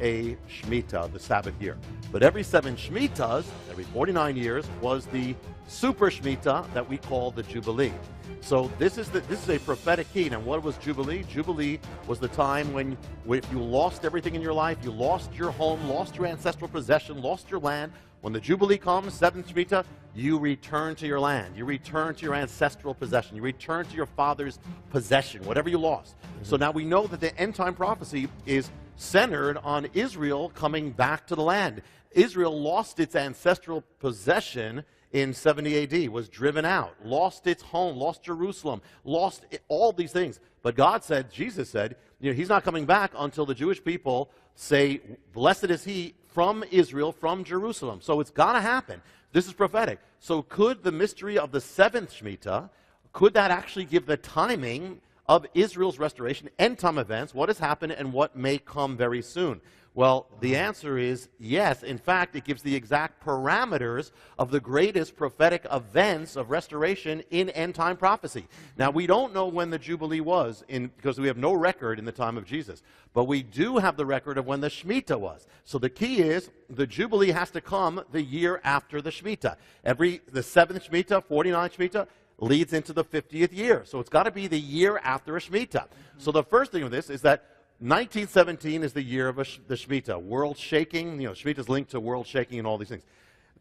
a Shemitah, the Sabbath year. But every 7 Shemitahs, every 49 years, was the super Shemitah that we call the Jubilee. So this is a prophetic key. And what was Jubilee? Jubilee was the time when if you lost everything in your life, you lost your home, lost your ancestral possession, lost your land. When the Jubilee comes, 7th Shemitah, you return to your land. You return to your ancestral possession. You return to your father's possession, whatever you lost. So now we know that the end-time prophecy is centered on Israel coming back to the land. Israel lost its ancestral possession in 70 AD, was driven out, lost its home, lost Jerusalem, lost all these things. But God said, Jesus said, he's not coming back until the Jewish people say, blessed is he from Israel, from Jerusalem. So it's got to happen. This is prophetic. So could the mystery of the 7th Shemitah, could that actually give the timing of Israel's restoration, end-time events, what has happened and what may come very soon? Well, the answer is yes. In fact, it gives the exact parameters of the greatest prophetic events of restoration in end-time prophecy. Now, we don't know when the Jubilee was, because we have no record in the time of Jesus. But we do have the record of when the Shemitah was. So the key is the Jubilee has to come the year after the Shemitah. The 7th Shemitah, 49th Shemitah, leads into the 50th year. So it's got to be the year after a Shemitah. So the first thing of this is that 1917 is the year of the Shemitah. World shaking, Shemitah is linked to world shaking and all these things.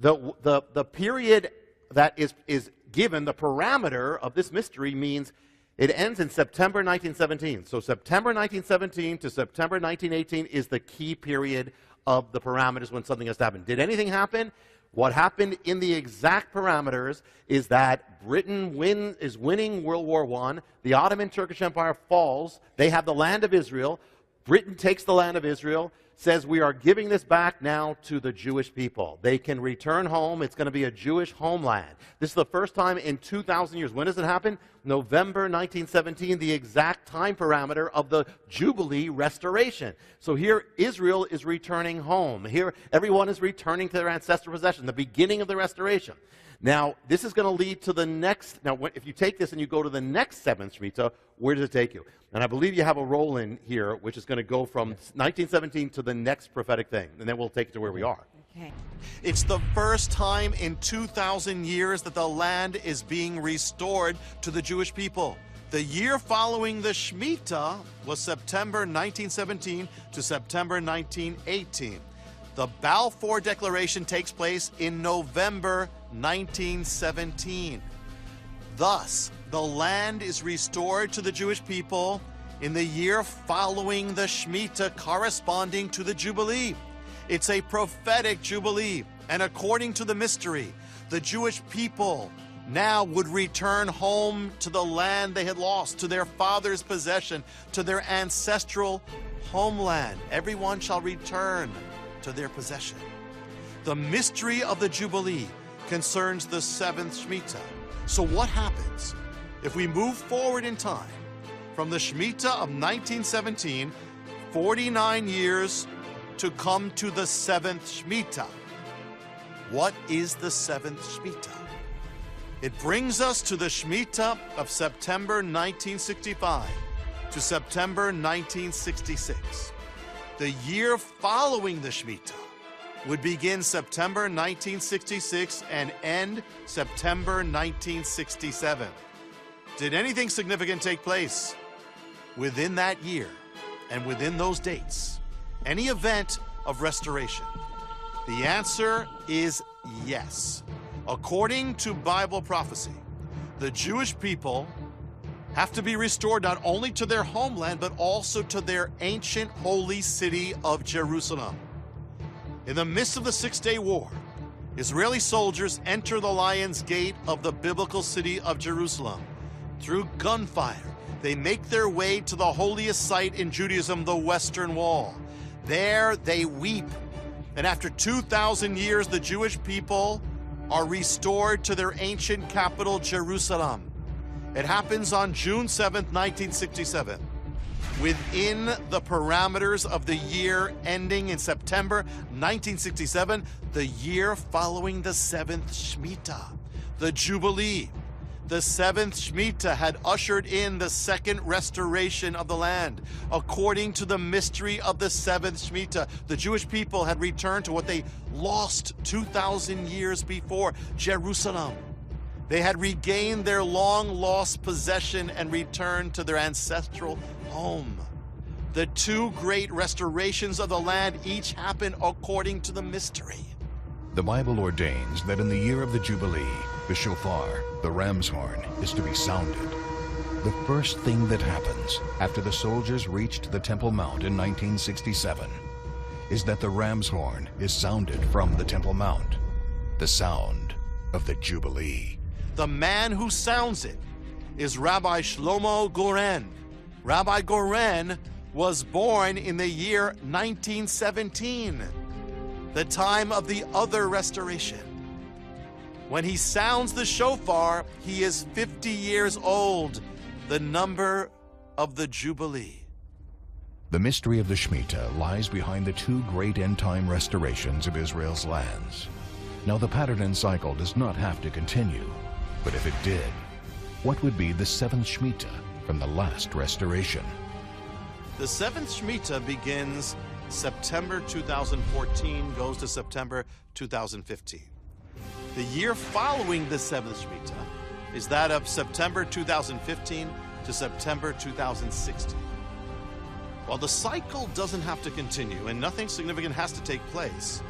The period that is given, the parameter of this mystery means it ends in September 1917. So September 1917 to September 1918 is the key period of the parameters when something has to happen. Did anything happen? What happened in the exact parameters is that Britain is winning World War I. The Ottoman Turkish Empire falls. They have the land of Israel. Britain takes the land of Israel, says we are giving this back now to the Jewish people. They can return home. It's going to be a Jewish homeland. This is the first time in 2,000 years. When does it happen? November 1917, the exact time parameter of the Jubilee restoration. So here Israel is returning home. Here everyone is returning to their ancestral possession, the beginning of the restoration. Now, this is going to lead to the next. Now, if you take this and you go to the next 7th Shemitah, where does it take you? And I believe you have a roll in here, which is going to go from 1917 to the next prophetic thing. And then we'll take it to where we are. Okay. It's the first time in 2,000 years that the land is being restored to the Jewish people. The year following the Shemitah was September 1917 to September 1918. The Balfour Declaration takes place in November 1917. Thus, the land is restored to the Jewish people in the year following the Shemitah, corresponding to the Jubilee. It's a prophetic Jubilee, and according to the mystery, the Jewish people now would return home to the land they had lost, to their father's possession, to their ancestral homeland. Everyone shall return to their possession. The mystery of the Jubilee concerns the 7th Shemitah. So what happens if we move forward in time from the Shemitah of 1917, 49 years to come to the 7th Shemitah? What is the 7th Shemitah? It brings us to the Shemitah of September 1965 to September 1966. The year following the Shemitah would begin September 1966 and end September 1967. Did anything significant take place within that year and within those dates? Any event of restoration? The answer is yes. According to Bible prophecy, the Jewish people have to be restored not only to their homeland, but also to their ancient holy city of Jerusalem. In the midst of the Six-Day War, Israeli soldiers enter the Lion's Gate of the biblical city of Jerusalem. Through gunfire, they make their way to the holiest site in Judaism, the Western Wall. There they weep. And after 2,000 years, the Jewish people are restored to their ancient capital, Jerusalem. It happens on June 7th, 1967. Within the parameters of the year ending in September 1967, the year following the 7th Shemitah, the Jubilee. The seventh Shemitah had ushered in the second restoration of the land. According to the mystery of the seventh Shemitah, the Jewish people had returned to what they lost 2,000 years before, Jerusalem. They had regained their long-lost possession and returned to their ancestral home. The two great restorations of the land each happened according to the mystery. The Bible ordains that in the year of the Jubilee, the shofar, the ram's horn, is to be sounded. The first thing that happens after the soldiers reached the Temple Mount in 1967 is that the ram's horn is sounded from the Temple Mount, the sound of the Jubilee. The man who sounds it is Rabbi Shlomo Goren. Rabbi Goren was born in the year 1917, the time of the other restoration. When he sounds the shofar, he is 50 years old, the number of the Jubilee. The mystery of the Shemitah lies behind the two great end-time restorations of Israel's lands. Now, the pattern and cycle does not have to continue, but if it did, what would be the seventh Shemitah from the last restoration? The seventh Shemitah begins September 2014, goes to September 2015. The year following the seventh Shemitah is that of September 2015 to September 2016. While the cycle doesn't have to continue and nothing significant has to take place,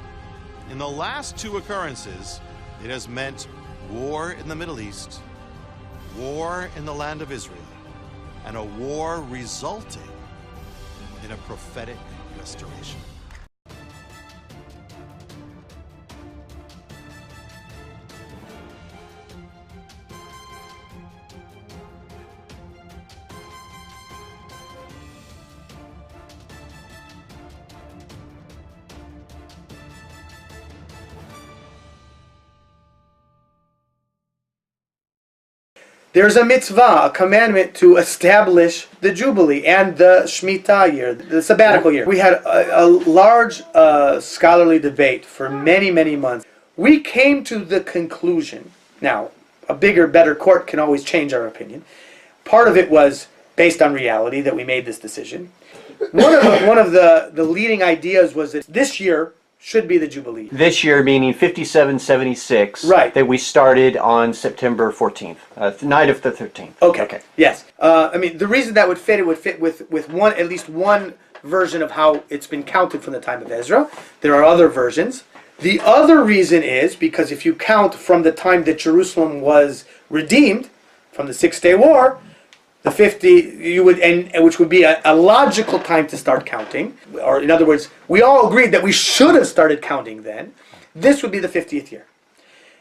in the last two occurrences, it has meant war in the Middle East, war in the land of Israel, and a war resulting in a prophetic restoration. There's a mitzvah, a commandment to establish the Jubilee and the Shemitah year, the sabbatical year. We had a large scholarly debate for many, many months. We came to the conclusion, now, a bigger, better court can always change our opinion. Part of it was based on reality that we made this decision. One of the leading ideas was that this year should be the Jubilee. This year, meaning 5776, right, that we started on September 14th, night of the 13th. Okay. Yes. I mean, the reason that would fit with one, at least one version of how it's been counted from the time of Ezra. There are other versions. The other reason is because if you count from the time that Jerusalem was redeemed, from the 6-day war, the 50, you would, and which would be a logical time to start counting. Or in other words, we all agreed that we should have started counting then. This would be the 50th year.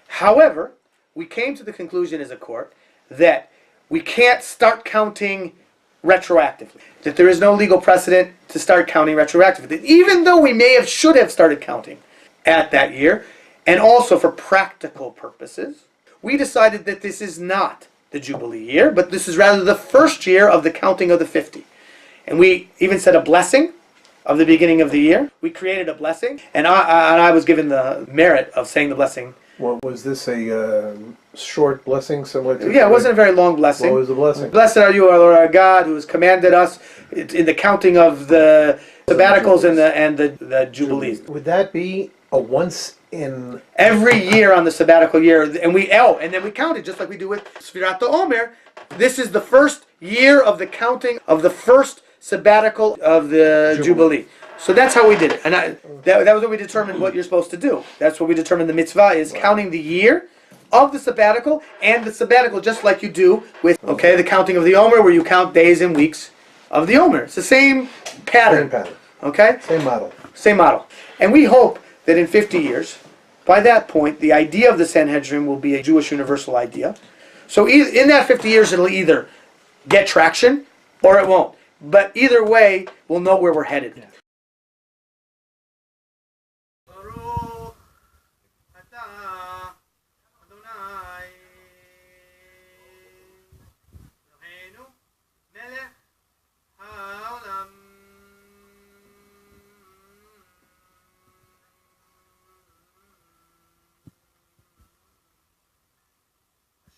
However, we came to the conclusion as a court that we can't start counting retroactively. That there is no legal precedent to start counting retroactively. Even though we should have started counting at that year, and also for practical purposes, we decided that this is not the Jubilee year, but this is rather the first year of the counting of the 50. And we even said a blessing of the beginning of the year. We created a blessing, and I was given the merit of saying the blessing. Well, was this a short blessing similar to... Yeah, it wasn't a very long blessing. What was the blessing? Blessed are you, our Lord our God, who has commanded us in the counting of the sabbaticals and the Jubilees. Would that be a once in... Every year on the sabbatical year, and then we counted just like we do with Sfirat Omer. This is the first year of the counting of the first sabbatical of the Jubilee. So that's how we did it. And that was what we determined what you're supposed to do. That's what we determined the mitzvah is, counting the year of the sabbatical, and the sabbatical just like you do with, the counting of the Omer, where you count days and weeks of the Omer. It's the same pattern. Same pattern. Okay? Same model. Same model. And we hope that in 50 years, by that point, the idea of the Sanhedrin will be a Jewish universal idea. So in that 50 years, it'll either get traction or it won't. But either way, we'll know where we're headed.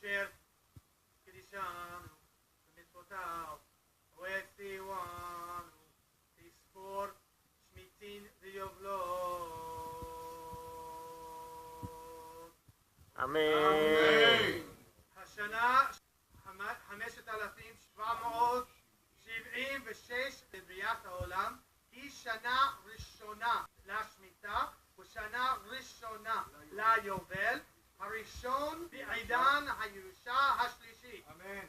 Yeah. השנה 5776 לבריאת העולם היא שנה ראשונה לשמיטה ושנה ראשונה ליובל הראשון בעידן הירושה השלישי. אמן.